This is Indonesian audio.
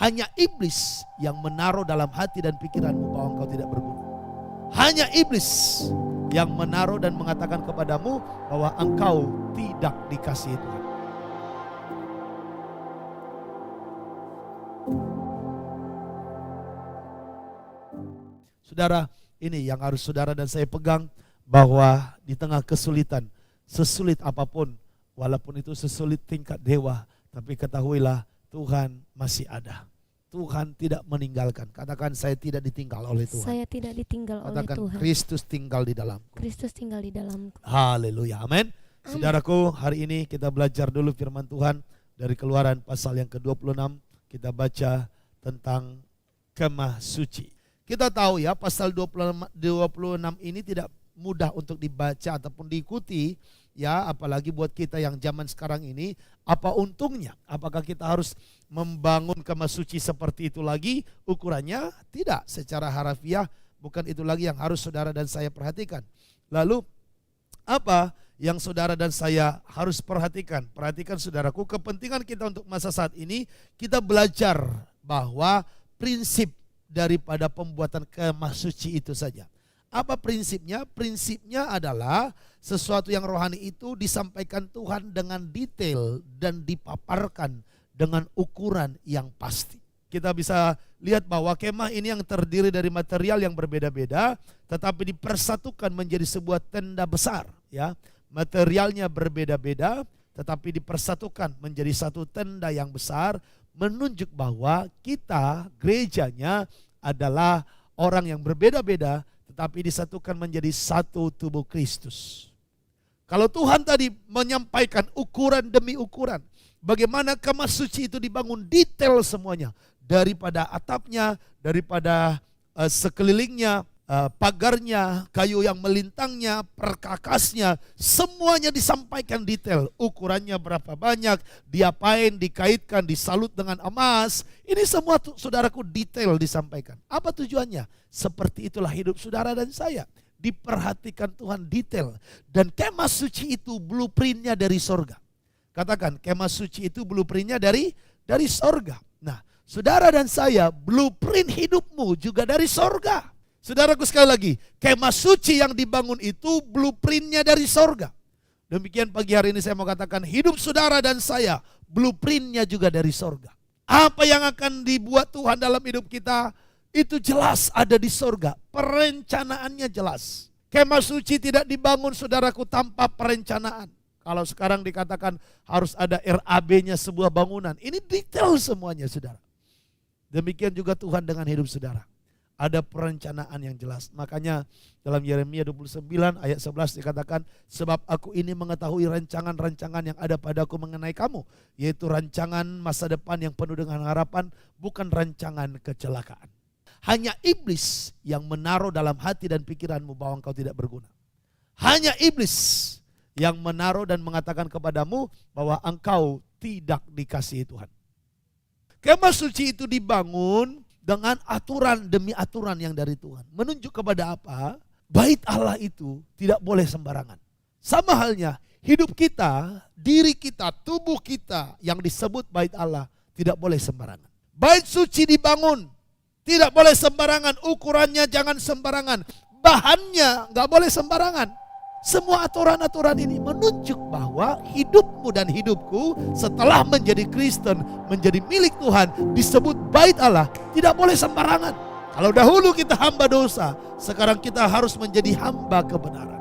Hanya iblis yang menaruh dalam hati dan pikiranmu bahwa engkau tidak berguna. Hanya iblis yang menaruh dan mengatakan kepadamu bahwa engkau tidak dikasihi Tuhan. Saudara, ini yang harus saudara dan saya pegang, bahwa di tengah kesulitan, sesulit apapun, walaupun itu sesulit tingkat dewa, tapi ketahuilah Tuhan masih ada. Tuhan tidak meninggalkan. Katakan, saya tidak ditinggal oleh Tuhan. Saya tidak ditinggal Katakan, oleh Tuhan. Kristus tinggal di dalamku. Kristus tinggal di dalamku. Haleluya, amin. Saudaraku, hari ini kita belajar dulu firman Tuhan dari Keluaran pasal yang ke-26. Kita baca tentang kemah suci. Kita tahu ya, pasal 26 ini tidak mudah untuk dibaca ataupun diikuti ya, apalagi buat kita yang zaman sekarang ini. Apa untungnya? Apakah kita harus membangun kemah suci seperti itu lagi ukurannya? Tidak, secara harafiah bukan itu lagi yang harus saudara dan saya perhatikan. Lalu apa yang saudara dan saya harus perhatikan? Perhatikan saudaraku, kepentingan kita untuk masa saat ini, kita belajar bahwa prinsip daripada pembuatan kemah suci itu saja. Apa prinsipnya? Prinsipnya adalah sesuatu yang rohani itu disampaikan Tuhan dengan detail dan dipaparkan dengan ukuran yang pasti. Kita bisa lihat bahwa kemah ini yang terdiri dari material yang berbeda-beda, tetapi dipersatukan menjadi sebuah tenda besar. Ya, materialnya berbeda-beda, tetapi dipersatukan menjadi satu tenda yang besar, menunjuk bahwa kita, gerejanya, adalah orang yang berbeda-beda, tetapi disatukan menjadi satu tubuh Kristus. Kalau Tuhan tadi menyampaikan ukuran demi ukuran, bagaimana kemah suci itu dibangun detail semuanya, daripada atapnya, daripada sekelilingnya, pagarnya, kayu yang melintangnya, perkakasnya, semuanya disampaikan detail. Ukurannya berapa banyak, diapain, dikaitkan, disalut dengan emas. Ini semua saudaraku detail disampaikan. Apa tujuannya? Seperti itulah hidup saudara dan saya. Diperhatikan Tuhan detail. Dan kemah suci itu blueprintnya dari sorga. Katakan, kemah suci itu blueprintnya dari sorga. Nah, saudara dan saya, blueprint hidupmu juga dari sorga. Saudaraku, sekali lagi, kemah suci yang dibangun itu blueprintnya dari sorga. Demikian pagi hari ini saya mau katakan, hidup saudara dan saya blueprintnya juga dari sorga. Apa yang akan dibuat Tuhan dalam hidup kita itu jelas ada di sorga. Perencanaannya jelas. Kemah suci tidak dibangun saudaraku tanpa perencanaan. Kalau sekarang dikatakan harus ada RAB-nya sebuah bangunan, ini detail semuanya saudara. Demikian juga Tuhan dengan hidup saudara. Ada perencanaan yang jelas. Makanya dalam Yeremia 29 ayat 11 dikatakan, sebab aku ini mengetahui rancangan-rancangan yang ada padaku mengenai kamu, yaitu rancangan masa depan yang penuh dengan harapan, bukan rancangan kecelakaan. Hanya iblis yang menaruh dalam hati dan pikiranmu bahwa engkau tidak berguna. Hanya iblis yang menaruh dan mengatakan kepadamu bahwa engkau tidak dikasihi Tuhan. Kemah suci itu dibangun dengan aturan demi aturan yang dari Tuhan. Menunjuk kepada apa? Bait Allah itu tidak boleh sembarangan. Sama halnya hidup kita, diri kita, tubuh kita yang disebut bait Allah tidak boleh sembarangan. Bait suci dibangun, tidak boleh sembarangan. Ukurannya jangan sembarangan. Bahannya gak boleh sembarangan. Semua aturan-aturan ini menunjuk bahwa hidupmu dan hidupku setelah menjadi Kristen, menjadi milik Tuhan, disebut bait Allah, tidak boleh sembarangan. Kalau dahulu kita hamba dosa, sekarang kita harus menjadi hamba kebenaran.